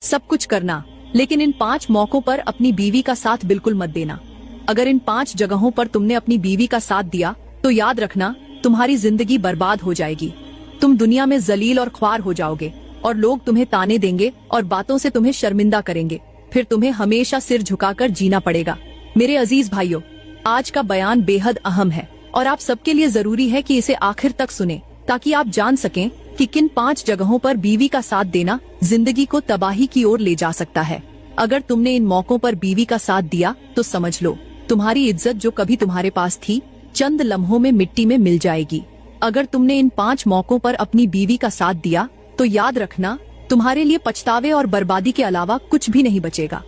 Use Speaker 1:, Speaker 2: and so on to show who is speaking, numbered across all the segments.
Speaker 1: सब कुछ करना, लेकिन इन 5 मौकों पर अपनी बीवी का साथ बिल्कुल मत देना। अगर इन 5 जगहों पर तुमने अपनी बीवी का साथ दिया तो याद रखना तुम्हारी जिंदगी बर्बाद हो जाएगी। तुम दुनिया में जलील और ख्वार हो जाओगे और लोग तुम्हें ताने देंगे और बातों से तुम्हें शर्मिंदा करेंगे। फिर तुम्हें हमेशा सिर झुकाकर जीना पड़ेगा। मेरे अजीज भाइयों, आज का बयान बेहद अहम है और आप सबके लिए जरूरी है कि इसे आखिर तक सुने, ताकि आप जान सकें कि किन 5 जगहों पर बीवी का साथ देना जिंदगी को तबाही की ओर ले जा सकता है। अगर तुमने इन मौकों पर बीवी का साथ दिया तो समझ लो तुम्हारी इज्जत जो कभी तुम्हारे पास थी चंद लम्हों में मिट्टी में मिल जाएगी। अगर तुमने इन 5 मौकों पर अपनी बीवी का साथ दिया तो याद रखना तुम्हारे लिए पछतावे और बर्बादी के अलावा कुछ भी नहीं बचेगा।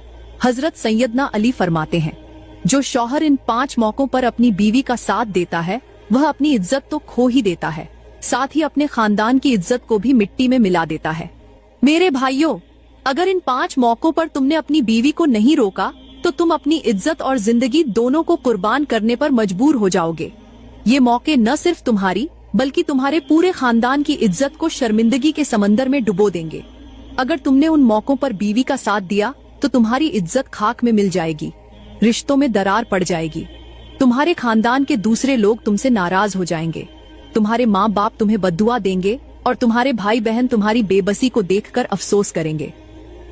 Speaker 1: हजरत सैयदना अली फरमाते हैं, जो शौहर इन 5 मौकों पर अपनी बीवी का साथ देता है वह अपनी इज्जत तो खो ही देता है, साथ ही अपने खानदान की इज्जत को भी मिट्टी में मिला देता है। मेरे भाइयों, अगर इन 5 मौकों पर तुमने अपनी बीवी को नहीं रोका तो तुम अपनी इज्जत और जिंदगी दोनों को कुर्बान करने पर मजबूर हो जाओगे। ये मौके न सिर्फ तुम्हारी बल्कि तुम्हारे पूरे खानदान की इज्जत को शर्मिंदगी के समंदर में डुबो देंगे। अगर तुमने उन मौकों पर बीवी का साथ दिया तो तुम्हारी इज्जत खाक में मिल जाएगी, रिश्तों में दरार पड़ जाएगी, तुम्हारे खानदान के दूसरे लोग तुमसे नाराज हो जाएंगे, तुम्हारे माँ बाप तुम्हें बद्दुआ देंगे और तुम्हारे भाई बहन तुम्हारी बेबसी को देखकर अफसोस करेंगे।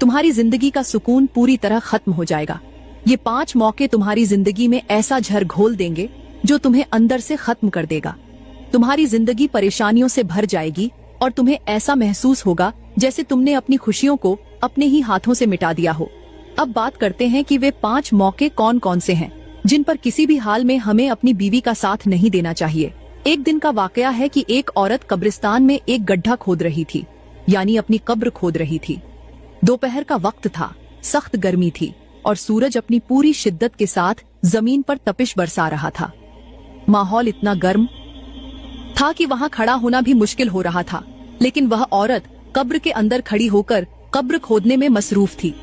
Speaker 1: तुम्हारी जिंदगी का सुकून पूरी तरह खत्म हो जाएगा। ये 5 मौके तुम्हारी जिंदगी में ऐसा झर घोल देंगे जो तुम्हें अंदर से खत्म कर देगा। तुम्हारी जिंदगी परेशानियों से भर जाएगी और तुम्हें ऐसा महसूस होगा जैसे तुमने अपनी खुशियों को अपने ही हाथों से मिटा दिया हो। अब बात करते हैं कि वे 5 मौके कौन कौन से हैं जिन पर किसी भी हाल में हमें अपनी बीवी का साथ नहीं देना चाहिए। एक दिन का वाकया है कि एक औरत कब्रिस्तान में एक गड्ढा खोद रही थी, यानी अपनी कब्र खोद रही थी। दोपहर का वक्त था, सख्त गर्मी थी और सूरज अपनी पूरी शिद्दत के साथ जमीन पर तपिश बरसा रहा था। माहौल इतना गर्म था कि वहाँ खड़ा होना भी मुश्किल हो रहा था, लेकिन वह औरत कब्र के अंदर खड़ी होकर कब्र खोदने में मसरूफ थी।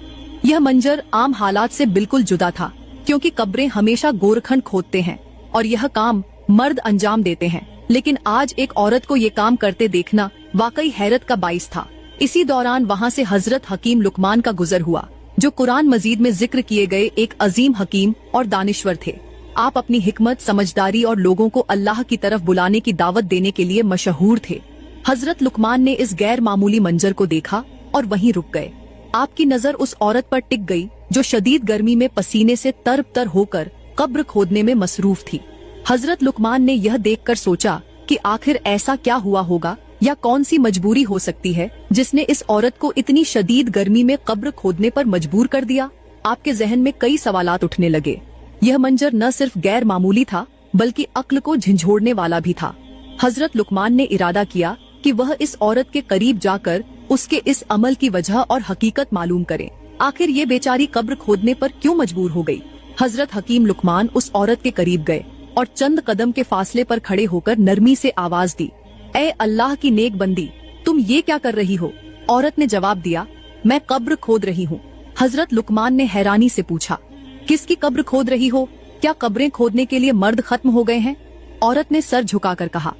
Speaker 1: यह मंजर आम हालात से बिल्कुल जुदा था, क्योंकि कब्रें हमेशा गोरखंड खोदते हैं और यह काम मर्द अंजाम देते हैं, लेकिन आज एक औरत को ये काम करते देखना वाकई हैरत का बाइस था। इसी दौरान वहाँ से हजरत हकीम लुकमान का गुजर हुआ, जो कुरान मजीद में जिक्र किए गए एक अजीम हकीम और दानिश्वर थे। आप अपनी हिकमत, समझदारी और लोगों को अल्लाह की तरफ बुलाने की दावत देने के लिए मशहूर थे। हजरत लुकमान ने इस गैर मामूली मंजर को देखा और वहीं रुक गए। आपकी नजर उस औरत पर टिक गई जो शदीद गर्मी में पसीने से तरबतर होकर कब्र खोदने में मसरूफ थी। हजरत लुकमान ने यह देखकर सोचा कि आखिर ऐसा क्या हुआ होगा या कौन सी मजबूरी हो सकती है जिसने इस औरत को इतनी शदीद गर्मी में कब्र खोदने पर मजबूर कर दिया। आपके जहन में कई सवालात उठने लगे। यह मंजर न सिर्फ गैर मामूली था बल्कि अक्ल को झंझोड़ने वाला भी था। हजरत लुकमान ने इरादा किया कि वह इस औरत के करीब जाकर उसके इस अमल की वजह और हकीकत मालूम करे। आखिर ये बेचारी कब्र खोदने पर क्यों मजबूर हो गई। हजरत हकीम लुकमान उस औरत के करीब गए और चंद कदम के फासले पर खड़े होकर नरमी से आवाज दी, ए अल्लाह की नेक बंदी, तुम ये क्या कर रही हो। औरत ने जवाब दिया, मैं कब्र खोद रही हूँ। हजरत लुकमान ने हैरानी से पूछा, किसकी कब्र खोद रही हो? क्या कब्रें खोदने के लिए मर्द खत्म हो गए हैं? औरत ने सर झुकाकर कहा,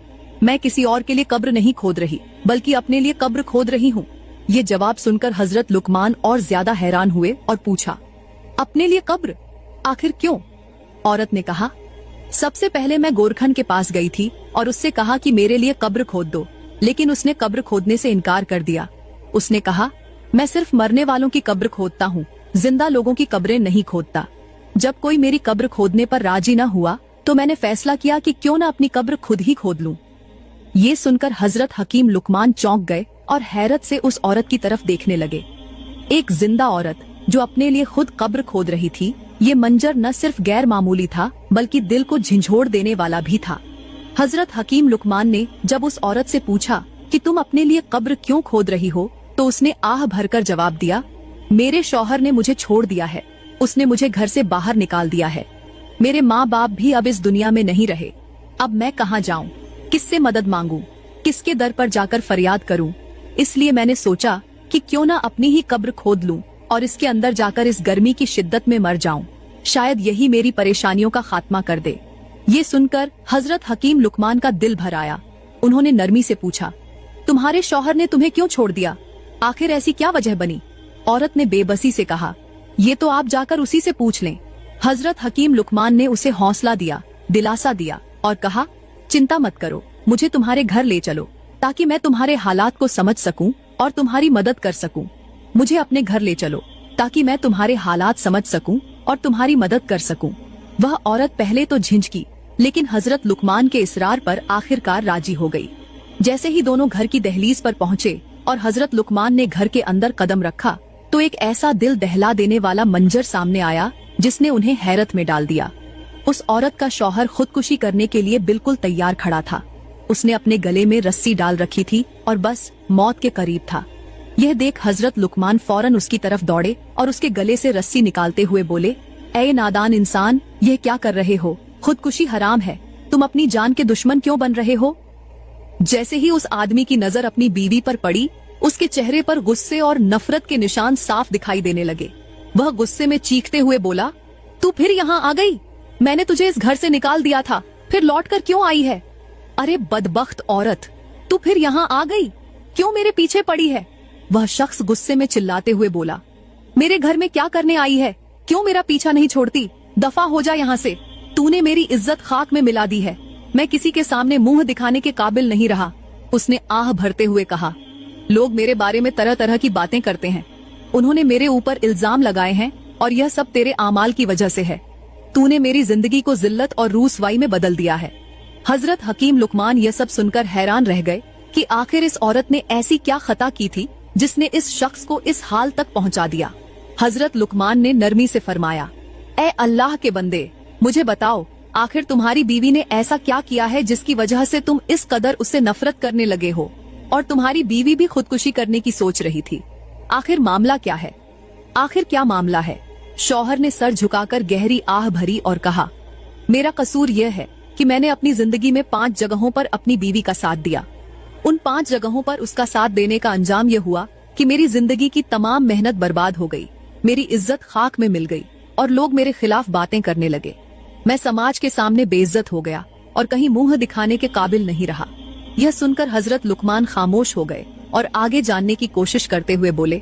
Speaker 1: मैं किसी और के लिए कब्र नहीं खोद रही बल्कि अपने लिए कब्र खोद रही हूँ। ये जवाब सुनकर हजरत लुकमान और ज्यादा हैरान हुए और पूछा, अपने लिए कब्र? आखिर क्यों? औरत ने कहा, सबसे पहले मैं गोरखन के पास गई थी और उससे कहा कि मेरे लिए कब्र खोद दो, लेकिन उसने कब्र खोदने से इनकार कर दिया। उसने कहा, मैं सिर्फ मरने वालों की कब्र खोदता हूँ, जिंदा लोगों की कब्रें नहीं खोदता। जब कोई मेरी कब्र खोदने पर राजी न हुआ तो मैंने फैसला किया कि क्यों न अपनी कब्र खुद ही खोद लूं। ये सुनकर हजरत हकीम लुकमान चौंक गए और हैरत से उस औरत की तरफ देखने लगे। एक जिंदा औरत जो अपने लिए खुद कब्र खोद रही थी। ये मंजर न सिर्फ गैर मामूली था बल्कि दिल को झंझोड़ देने वाला भी था। हजरत हकीम लुकमान ने जब उस औरत से पूछा कि तुम अपने लिए कब्र क्यों खोद रही हो, तो उसने आह भरकर जवाब दिया, मेरे शौहर ने मुझे छोड़ दिया है, उसने मुझे घर से बाहर निकाल दिया है। मेरे माँ बाप भी अब इस दुनिया में नहीं रहे। अब मैं कहाँ जाऊँ, किससे मदद मांगूं, किसके दर पर जाकर फरियाद करूं। इसलिए मैंने सोचा कि क्यों ना अपनी ही कब्र खोद लूं और इसके अंदर जाकर इस गर्मी की शिद्दत में मर जाऊं। शायद यही मेरी परेशानियों का खात्मा कर दे। ये सुनकर हजरत हकीम लुकमान का दिल भर आया। उन्होंने नरमी से पूछा, तुम्हारे शौहर ने तुम्हें क्यों छोड़ दिया? आखिर ऐसी क्या वजह बनी? औरत ने बेबसी से कहा, ये तो आप जाकर उसी से पूछ लें। हजरत हकीम लुकमान ने उसे हौसला दिया, दिलासा दिया और कहा, चिंता मत करो, मुझे तुम्हारे घर ले चलो ताकि मैं तुम्हारे हालात को समझ सकूं और तुम्हारी मदद कर सकूं। मुझे अपने घर ले चलो ताकि मैं तुम्हारे हालात समझ सकूं और तुम्हारी मदद कर सकूं। वह औरत पहले तो झिझकी, लेकिन हजरत लुकमान के इसरार पर आखिरकार राजी हो गई। जैसे ही दोनों घर की दहलीज पर पहुँचे और हजरत लुकमान ने घर के अंदर कदम रखा तो एक ऐसा दिल दहला देने वाला मंजर सामने आया जिसने उन्हें हैरत में डाल दिया। उस औरत का शौहर खुदकुशी करने के लिए बिल्कुल तैयार खड़ा था। उसने अपने गले में रस्सी डाल रखी थी और बस मौत के करीब था। यह देख हजरत लुकमान फौरन उसकी तरफ दौड़े और उसके गले से रस्सी निकालते हुए बोले, ऐ नादान इंसान, यह क्या कर रहे हो? खुदकुशी हराम है, तुम अपनी जान के दुश्मन क्यों बन रहे हो? जैसे ही उस आदमी की नजर अपनी बीवी पर पड़ी, उसके चेहरे पर गुस्से और नफरत के निशान साफ दिखाई देने लगे। वह गुस्से में चीखते हुए बोला, तू फिर यहाँ आ गई? मैंने तुझे इस घर से निकाल दिया था, फिर लौटकर क्यों आई है? अरे बदबख्त औरत, तू फिर यहाँ आ गई? क्यों मेरे पीछे पड़ी है? वह शख्स गुस्से में चिल्लाते हुए बोला, मेरे घर में क्या करने आई है? क्यों मेरा पीछा नहीं छोड़ती? दफा हो जा यहाँ से। तूने मेरी इज्जत खाक में मिला दी है। मैं किसी के सामने मुंह दिखाने के काबिल नहीं रहा। उसने आह भरते हुए कहा, लोग मेरे बारे में तरह तरह की बातें करते हैं। उन्होंने मेरे ऊपर इल्जाम लगाए हैं और यह सब तेरे आमाल की वजह से है। तूने मेरी जिंदगी को जिल्लत और रूसवाई में बदल दिया है। हजरत हकीम लुकमान यह सब सुनकर हैरान रह गए कि आखिर इस औरत ने ऐसी क्या खता की थी जिसने इस शख्स को इस हाल तक पहुंचा दिया। हजरत लुकमान ने नरमी से फरमाया, ऐ अल्लाह के बंदे, मुझे बताओ, आखिर तुम्हारी बीवी ने ऐसा क्या किया है जिसकी वजह से तुम इस कदर उससे नफरत करने लगे हो? और तुम्हारी बीवी भी खुदकुशी करने की सोच रही थी। आखिर मामला क्या है? आखिर क्या मामला है? शौहर ने सर झुकाकर गहरी आह भरी और कहा, मेरा कसूर यह है कि मैंने अपनी जिंदगी में 5 जगहों पर अपनी बीवी का साथ दिया। उन 5 जगहों पर उसका साथ देने का अंजाम यह हुआ कि मेरी जिंदगी की तमाम मेहनत बर्बाद हो गई, मेरी इज्जत खाक में मिल गई और लोग मेरे खिलाफ बातें करने लगे। मैं समाज के सामने बेइज्जत हो गया और कहीं मुंह दिखाने के काबिल नहीं रहा। यह सुनकर हजरत लुकमान खामोश हो गए और आगे जानने की कोशिश करते हुए बोले,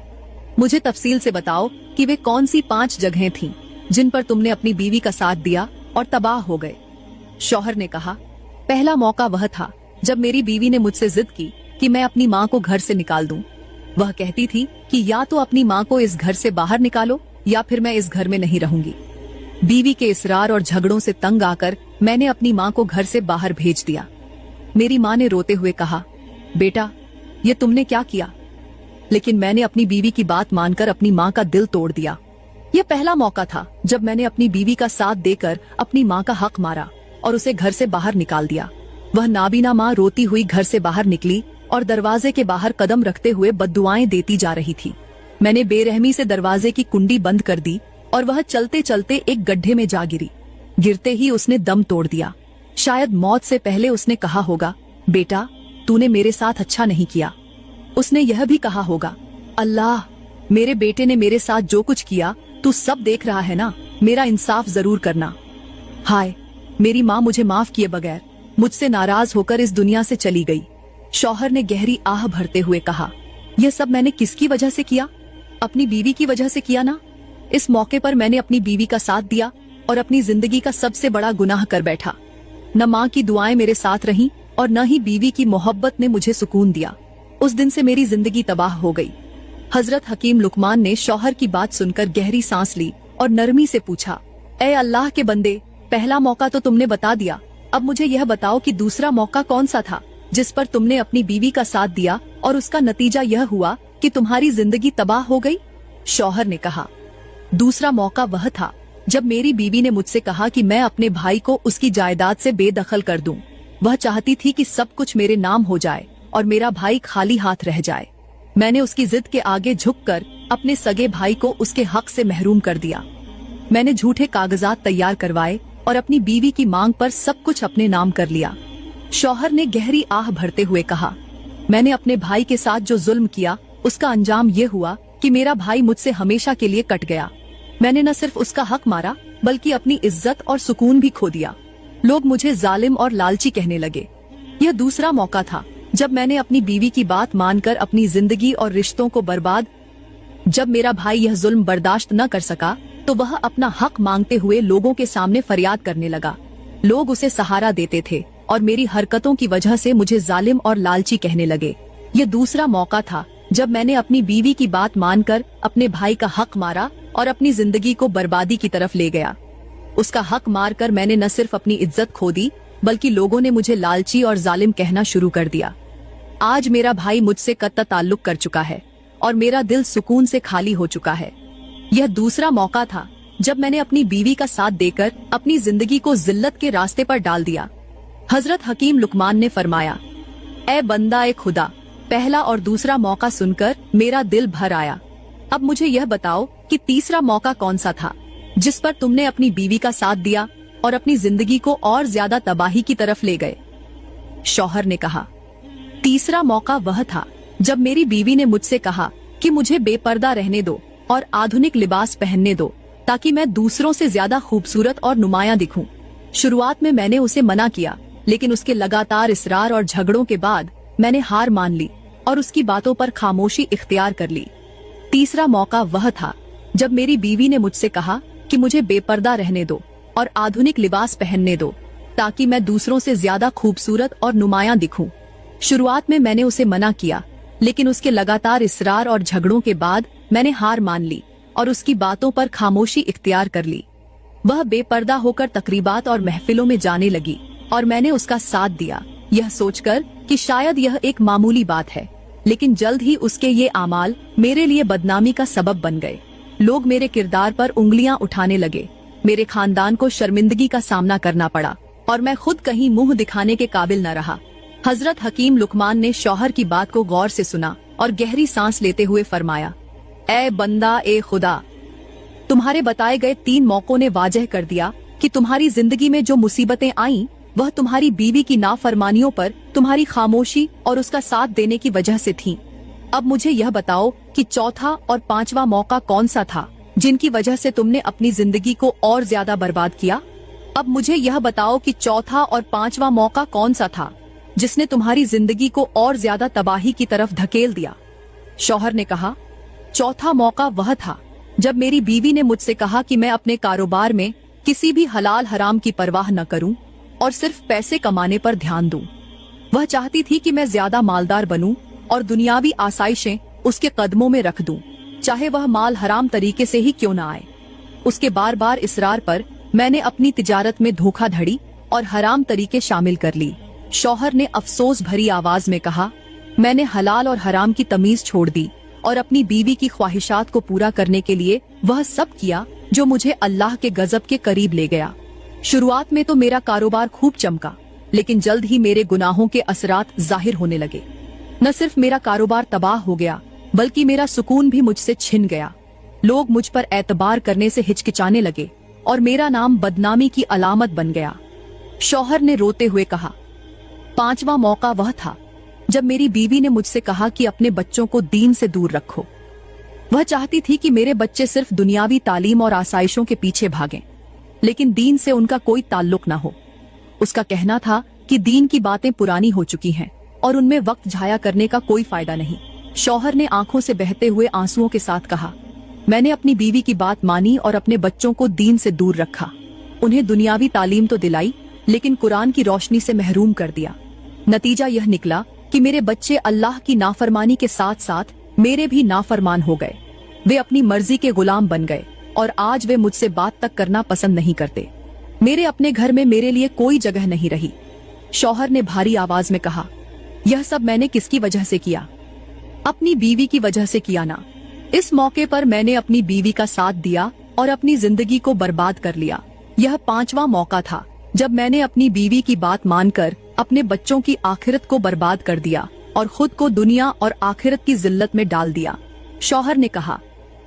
Speaker 1: मुझे तफसील से बताओ कि वे कौन सी 5 जगहें थीं जिन पर तुमने अपनी बीवी का साथ दिया और तबाह हो गए। शौहर ने कहा, पहला मौका वह था जब मेरी बीवी ने मुझसे जिद की कि मैं अपनी माँ को घर से निकाल दूं। वह कहती थी कि या तो अपनी माँ को इस घर से बाहर निकालो या फिर मैं इस घर में नहीं रहूंगी। बीवी के इसरार और झगड़ों से तंग आकर मैंने अपनी माँ को घर से बाहर भेज दिया। मेरी माँ ने रोते हुए कहा, बेटा, ये तुमने क्या किया? लेकिन मैंने अपनी बीवी की बात मानकर अपनी माँ का दिल तोड़ दिया। यह पहला मौका था जब मैंने अपनी बीवी का साथ देकर अपनी माँ का हक मारा और उसे घर से बाहर निकाल दिया। वह नाबीना माँ रोती हुई घर से बाहर निकली और दरवाजे के बाहर कदम रखते हुए बद्दुआएं देती जा रही थी। मैंने बेरहमी से दरवाजे की कुंडी बंद कर दी और वह चलते चलते एक गड्ढे में जा गिरी। गिरते ही उसने दम तोड़ दिया। शायद मौत से पहले उसने कहा होगा, बेटा, तूने मेरे साथ अच्छा नहीं किया। उसने यह भी कहा होगा, अल्लाह, मेरे बेटे ने मेरे साथ जो कुछ किया तू सब देख रहा है ना, मेरा इंसाफ जरूर करना। हाय, मेरी माँ मुझे माफ किए बगैर मुझसे नाराज होकर इस दुनिया से चली गई। शौहर ने गहरी आह भरते हुए कहा, यह सब मैंने किसकी वजह से किया? अपनी बीवी की वजह से किया ना। इस मौके पर मैंने अपनी बीवी का साथ दिया और अपनी जिंदगी का सबसे बड़ा गुनाह कर बैठा। न माँ की दुआएं मेरे साथ रहीं और न ही बीवी की मोहब्बत ने मुझे सुकून दिया। उस दिन से मेरी जिंदगी तबाह हो गई। हजरत हकीम लुकमान ने शौहर की बात सुनकर गहरी सांस ली और नरमी से पूछा, ऐ अल्लाह के बंदे, पहला मौका तो तुमने बता दिया, अब मुझे यह बताओ कि दूसरा मौका कौन सा था जिस पर तुमने अपनी बीवी का साथ दिया और उसका नतीजा यह हुआ कि तुम्हारी जिंदगी तबाह हो गई। शौहर ने कहा, दूसरा मौका वह था जब मेरी बीवी ने मुझसे कहा कि मैं अपने भाई को उसकी जायदाद से बेदखल कर दूं। वह चाहती थी कि सब कुछ मेरे नाम हो जाए और मेरा भाई खाली हाथ रह जाए। मैंने उसकी जिद के आगे झुककर अपने सगे भाई को उसके हक से महरूम कर दिया। मैंने झूठे कागजात तैयार करवाए और अपनी बीवी की मांग पर सब कुछ अपने नाम कर लिया। शौहर ने गहरी आह भरते हुए कहा, मैंने अपने भाई के साथ जो जुल्म किया उसका अंजाम ये हुआ कि मेरा भाई मुझसे हमेशा के लिए कट गया। मैंने न सिर्फ उसका हक मारा बल्कि अपनी इज्जत और सुकून भी खो दिया। लोग मुझे जालिम और लालची कहने लगे। यह दूसरा मौका था जब मैंने अपनी बीवी की बात मानकर अपनी जिंदगी और रिश्तों को बर्बाद जब मेरा भाई यह जुल्म बर्दाश्त न कर सका तो वह अपना हक मांगते हुए लोगों के सामने फरियाद करने लगा। लोग उसे सहारा देते थे और मेरी हरकतों की वजह से मुझे जालिम और लालची कहने लगे। यह दूसरा मौका था जब मैंने अपनी बीवी की बात मानकर अपने भाई का हक मारा और अपनी जिंदगी को बर्बादी की तरफ ले गया। उसका हक मारकर मैंने न सिर्फ अपनी इज्जत खो दी बल्कि लोगों ने मुझे लालची और जालिम कहना शुरू कर दिया। आज मेरा भाई मुझसे कत्ता ताल्लुक कर चुका है और मेरा दिल सुकून से खाली हो चुका है। यह दूसरा मौका था जब मैंने अपनी बीवी का साथ देकर अपनी जिंदगी को जिल्लत के रास्ते पर डाल दिया। हजरत हकीम लुकमान ने फरमाया, ए बंदा ए खुदा, पहला और दूसरा मौका सुनकर मेरा दिल भर आया। अब मुझे यह बताओ कि तीसरा मौका कौन सा था जिस पर तुमने अपनी बीवी का साथ दिया और अपनी जिंदगी को और ज्यादा तबाही की तरफ ले गए। शौहर ने कहा, तीसरा मौका वह था जब मेरी बीवी ने मुझसे कहा कि मुझे बेपर्दा रहने दो और आधुनिक लिबास पहनने दो ताकि मैं दूसरों से ज्यादा खूबसूरत और नुमायां दिखूं। शुरुआत में मैंने उसे मना किया, लेकिन उसके लगातार इसरार और झगड़ों के बाद मैंने हार मान ली और उसकी बातों पर खामोशी इख्तियार कर ली। तीसरा मौका वह था जब मेरी बीवी ने मुझसे कहा कि मुझे बेपर्दा रहने दो और आधुनिक लिबास पहनने दो ताकि मैं दूसरों से ज्यादा खूबसूरत और नुमायां दिखूं। शुरुआत में मैंने उसे मना किया, लेकिन उसके लगातार इसरार और झगड़ों के बाद मैंने हार मान ली और उसकी बातों पर खामोशी इख्तियार कर ली। वह बेपर्दा होकर तकरीबात और महफिलों में जाने लगी और मैंने उसका साथ दिया, यह सोचकर कि शायद यह एक मामूली बात है, लेकिन जल्द ही उसके ये आमाल मेरे लिए बदनामी का सबब बन गए। लोग मेरे किरदार पर उंगलियां उठाने लगे, मेरे खानदान को शर्मिंदगी का सामना करना पड़ा और मैं खुद कहीं मुंह दिखाने के काबिल न रहा। हजरत हकीम लुकमान ने शौहर की बात को गौर से सुना और गहरी सांस लेते हुए फरमाया, ए बंदा ए खुदा, तुम्हारे बताए गए 3 मौकों ने वाजह कर दिया कि तुम्हारी जिंदगी में जो मुसीबतें आईं वह तुम्हारी बीवी की नाफरमानियों पर तुम्हारी खामोशी और उसका साथ देने की वजह से थीं। अब मुझे यह बताओ कि चौथा और 5वां मौका कौन सा था जिनकी वजह से तुमने अपनी जिंदगी को और ज्यादा बर्बाद किया। अब मुझे यह बताओ कि चौथा और 5वां मौका कौन सा था जिसने तुम्हारी जिंदगी को और ज्यादा तबाही की तरफ धकेल दिया। शौहर ने कहा, चौथा मौका वह था जब मेरी बीवी ने मुझसे कहा कि मैं अपने कारोबार में किसी भी हलाल हराम की परवाह न करूं और सिर्फ पैसे कमाने पर ध्यान दूं। वह चाहती थी कि मैं ज्यादा मालदार बनूं और दुनियावी आसाइशें उसके कदमों में रख दूं, चाहे वह माल हराम तरीके से ही क्यों न आए। उसके बार बार इसरार पर मैंने अपनी तिजारत में धोखाधड़ी और हराम तरीके शामिल कर ली। शौहर ने अफसोस भरी आवाज में कहा, मैंने हलाल और हराम की तमीज छोड़ दी और अपनी बीवी की ख्वाहिशात को पूरा करने के लिए वह सब किया जो मुझे अल्लाह के गजब के करीब ले गया। शुरुआत में तो मेरा कारोबार खूब चमका, लेकिन जल्द ही मेरे गुनाहों के असरात जाहिर होने लगे। न सिर्फ मेरा कारोबार तबाह हो गया बल्कि मेरा सुकून भी मुझसे छिन गया। लोग मुझ पर एतबार करने से हिचकिचाने लगे और मेरा नाम बदनामी की अलामत बन गया। शौहर ने रोते हुए कहा, 5वां मौका वह था जब मेरी बीवी ने मुझसे कहा कि अपने बच्चों को दीन से दूर रखो। वह चाहती थी कि मेरे बच्चे सिर्फ दुनियावी तालीम और आसाइशों के पीछे भागें, लेकिन दीन से उनका कोई ताल्लुक न हो। उसका कहना था कि दीन की बातें पुरानी हो चुकी हैं और उनमें वक्त जाया करने का कोई फायदा नहीं। शौहर ने आंखों से बहते हुए आंसुओं के साथ कहा, मैंने अपनी बीवी की बात मानी और अपने बच्चों को दीन से दूर रखा। उन्हें दुनियावी तालीम तो दिलाई, लेकिन कुरान की रोशनी से महरूम कर दिया। नतीजा यह निकला कि मेरे बच्चे अल्लाह की नाफरमानी के साथ साथ मेरे भी नाफरमान हो गए। वे अपनी मर्जी के गुलाम बन गए और आज वे मुझसे बात तक करना पसंद नहीं करते। मेरे अपने घर में मेरे लिए कोई जगह नहीं रही। शौहर ने भारी आवाज में कहा, यह सब मैंने किसकी वजह से किया? अपनी बीवी की वजह से किया ना। इस मौके पर मैंने अपनी बीवी का साथ दिया और अपनी जिंदगी को बर्बाद कर लिया। यह 5वां मौका था जब मैंने अपनी बीवी की बात मानकर अपने बच्चों की आखिरत को बर्बाद कर दिया और खुद को दुनिया और आखिरत की जिल्लत में डाल दिया। शौहर ने कहा,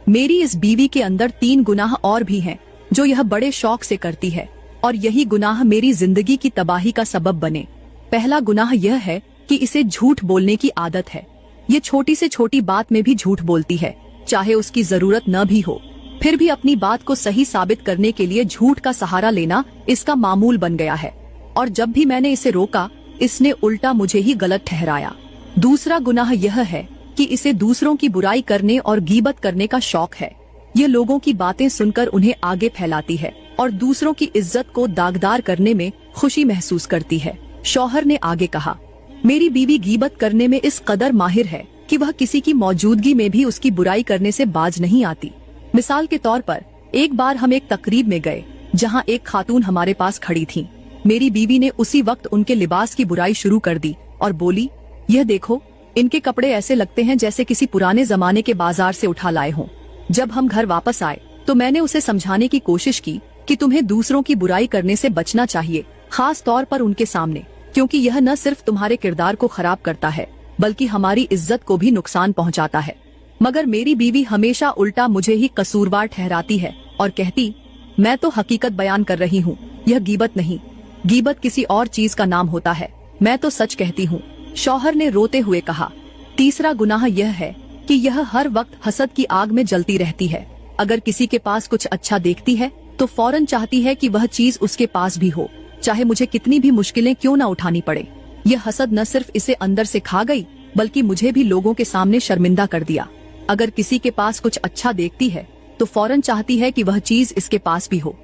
Speaker 1: मेरी इस बीवी के अंदर 3 गुनाह और भी हैं जो यह बड़े शौक से करती है और यही गुनाह मेरी जिंदगी की तबाही का सबब बने। पहला गुनाह यह है कि इसे झूठ बोलने की आदत है। ये छोटी से छोटी बात में भी झूठ बोलती है, चाहे उसकी जरूरत न भी हो। फिर भी अपनी बात को सही साबित करने के लिए झूठ का सहारा लेना इसका मामूल बन गया है और जब भी मैंने इसे रोका, इसने उल्टा मुझे ही गलत ठहराया। दूसरा गुनाह यह है कि इसे दूसरों की बुराई करने और गीबत करने का शौक है। ये लोगों की बातें सुनकर उन्हें आगे फैलाती है और दूसरों की इज्जत को दागदार करने में खुशी महसूस करती है। शौहर ने आगे कहा, मेरी बीवी गीबत करने में इस कदर माहिर है कि वह किसी की मौजूदगी में भी उसकी बुराई करने से बाज नहीं आती। मिसाल के तौर पर एक बार हम एक तकरीब में गए जहां एक खातून हमारे पास खड़ी थी। मेरी बीवी ने उसी वक्त उनके लिबास की बुराई शुरू कर दी और बोली, यह देखो, इनके कपड़े ऐसे लगते हैं जैसे किसी पुराने जमाने के बाजार से उठा लाए हों। जब हम घर वापस आए तो मैंने उसे समझाने की कोशिश की कि तुम्हें दूसरों की बुराई करने से बचना चाहिए, खास तौर पर उनके सामने, क्योंकि यह न सिर्फ तुम्हारे किरदार को खराब करता है बल्कि हमारी इज्जत को भी नुकसान पहुंचाता है। मगर मेरी बीवी हमेशा उल्टा मुझे ही कसूरवार ठहराती है और कहती, मैं तो हकीकत बयान कर रही हूँ, यह गीबत नहीं, गीबत किसी और चीज का नाम होता है, मैं तो सच कहती हूँ। शौहर ने रोते हुए कहा, तीसरा गुनाह यह है कि यह हर वक्त हसद की आग में जलती रहती है। अगर किसी के पास कुछ अच्छा देखती है तो फौरन चाहती है कि वह चीज उसके पास भी हो, चाहे मुझे कितनी भी मुश्किलें क्यों न उठानी पड़े। यह हसद न सिर्फ इसे अंदर से खा गई बल्कि मुझे भी लोगों के सामने शर्मिंदा कर दिया। अगर किसी के पास कुछ अच्छा देखती है तो फौरन चाहती है कि वह चीज इसके पास भी हो,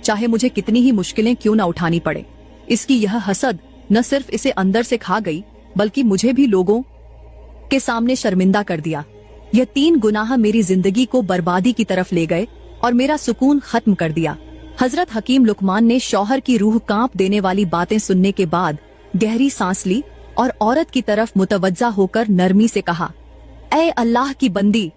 Speaker 1: चाहे मुझे कितनी ही मुश्किलें क्यों न उठानी पड़े। इसकी यह हसद न सिर्फ इसे अंदर से खा गई बल्कि मुझे भी लोगों के सामने शर्मिंदा कर दिया। यह 3 गुनाह मेरी जिंदगी को बर्बादी की तरफ ले गए और मेरा सुकून खत्म कर दिया। हजरत हकीम लुकमान ने शौहर की रूह कांप देने वाली बातें सुनने के बाद गहरी सांस ली और औरत की तरफ मुतवज्जा होकर नरमी से कहा, ऐ अल्लाह की बंदी,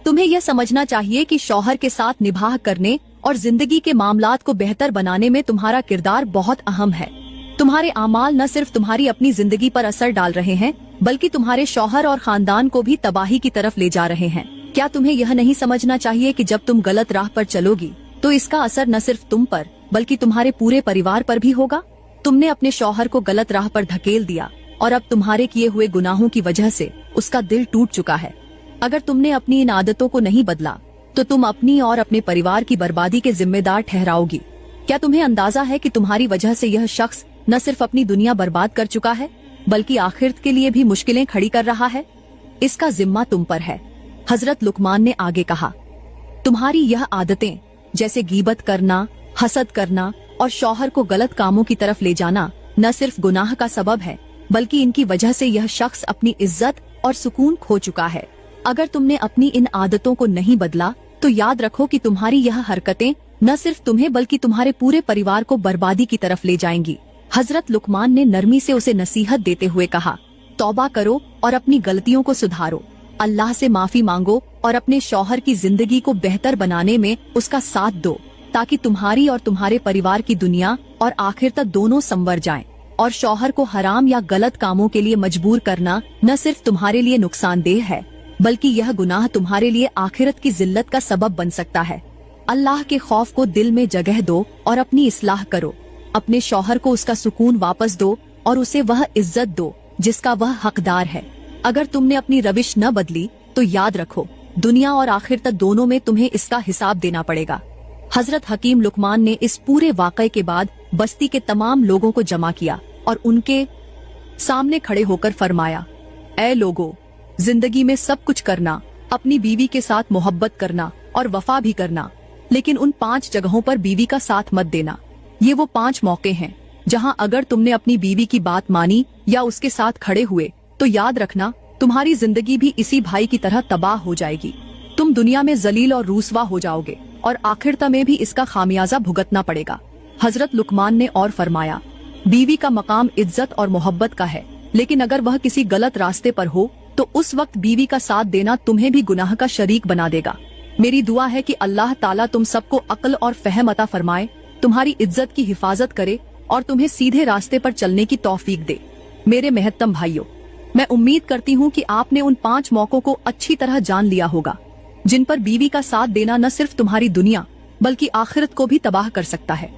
Speaker 1: तुम्हें यह समझना चाहिए कि शौहर के साथ निभाह करने और जिंदगी के मामलात को बेहतर बनाने में तुम्हारा किरदार बहुत अहम है। तुम्हारे आमाल न सिर्फ तुम्हारी अपनी जिंदगी पर असर डाल रहे हैं बल्कि तुम्हारे शौहर और खानदान को भी तबाही की तरफ ले जा रहे हैं। क्या तुम्हें यह नहीं समझना चाहिए कि जब तुम गलत राह पर चलोगी तो इसका असर न सिर्फ तुम पर बल्कि तुम्हारे पूरे परिवार पर भी होगा। तुमने अपने शौहर को गलत राह पर धकेल दिया और अब तुम्हारे किए हुए गुनाहों की वजह से उसका दिल टूट चुका है। अगर तुमने अपनी इन आदतों को नहीं बदला तो तुम अपनी और अपने परिवार की बर्बादी के जिम्मेदार ठहराओगी। क्या तुम्हें अंदाजा है कि तुम्हारी वजह से यह शख्स न सिर्फ अपनी दुनिया बर्बाद कर चुका है बल्कि आखिरत के लिए भी मुश्किलें खड़ी कर रहा है? इसका जिम्मा तुम पर है। हजरत लुकमान ने आगे कहा, तुम्हारी यह आदतें जैसे गीबत करना, हसद करना और शौहर को गलत कामों की तरफ ले जाना न सिर्फ गुनाह का सबब है बल्कि इनकी वजह से यह शख्स अपनी इज्जत और सुकून खो चुका है। अगर तुमने अपनी इन आदतों को नहीं बदला तो याद रखो कि तुम्हारी यह हरकतें न सिर्फ तुम्हें बल्कि तुम्हारे पूरे परिवार को बर्बादी की तरफ ले जाएंगी। हजरत लुकमान ने नरमी से उसे नसीहत देते हुए कहा, तौबा करो और अपनी गलतियों को सुधारो, अल्लाह से माफी मांगो और अपने शौहर की जिंदगी को बेहतर बनाने में उसका साथ दो ताकि तुम्हारी और तुम्हारे परिवार की दुनिया और आखिर तक दोनों संवर जाएं। और शौहर को हराम या गलत कामों के लिए मजबूर करना न सिर्फ तुम्हारे लिए नुकसानदेह है बल्कि यह गुनाह तुम्हारे लिए आखिरत की जिल्लत का सबब बन सकता है। अल्लाह के खौफ को दिल में जगह दो और अपनी इस्लाह करो। अपने शौहर को उसका सुकून वापस दो और उसे वह इज्जत दो जिसका वह हकदार है। अगर तुमने अपनी रविश न बदली तो याद रखो, दुनिया और आखिर तक दोनों में तुम्हें इसका हिसाब देना पड़ेगा। हजरत हकीम लुकमान ने इस पूरे वाक़ये के बाद बस्ती के तमाम लोगों को जमा किया और उनके सामने खड़े होकर फरमाया, ऐ लोगों, जिंदगी में सब कुछ करना, अपनी बीवी के साथ मोहब्बत करना और वफा भी करना, लेकिन उन 5 जगहों पर बीवी का साथ मत देना। ये वो 5 मौके हैं जहां अगर तुमने अपनी बीवी की बात मानी या उसके साथ खड़े हुए तो याद रखना तुम्हारी जिंदगी भी इसी भाई की तरह तबाह हो जाएगी। तुम दुनिया में जलील और रूसवा हो जाओगे और आखिरता में भी इसका खामियाजा भुगतना पड़ेगा। हजरत लुकमान ने और फरमाया, बीवी का मकाम इज्जत और मोहब्बत का है, लेकिन अगर वह किसी गलत रास्ते पर हो तो उस वक्त बीवी का साथ देना तुम्हें भी गुनाह का शरीक बना देगा। मेरी दुआ है कि अल्लाह ताला तुम सबको अक्ल और फहम अता फरमाए, तुम्हारी इज्जत की हिफाजत करे और तुम्हें सीधे रास्ते पर चलने की तौफीक दे। मेरे महतरम भाइयों, मैं उम्मीद करती हूँ कि आपने उन 5 मौकों को अच्छी तरह जान लिया होगा जिन पर बीवी का साथ देना न सिर्फ तुम्हारी दुनिया बल्कि आखिरत को भी तबाह कर सकता है।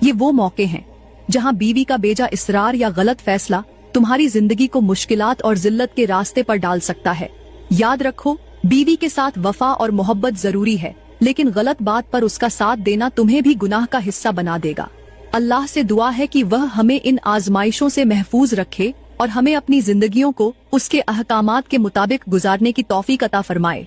Speaker 1: ये वो मौके हैं जहाँ बीवी का बेजा इसरार या गलत फैसला तुम्हारी जिंदगी को मुश्किलात और जिल्लत के रास्ते पर डाल सकता है। याद रखो, बीवी के साथ वफा और मोहब्बत जरूरी है, लेकिन गलत बात पर उसका साथ देना तुम्हें भी गुनाह का हिस्सा बना देगा। अल्लाह से दुआ है कि वह हमें इन आजमाइशों से महफूज रखे और हमें अपनी जिंदगियों को उसके अहकामात के मुताबिक गुजारने की तौफीक अता फरमाए।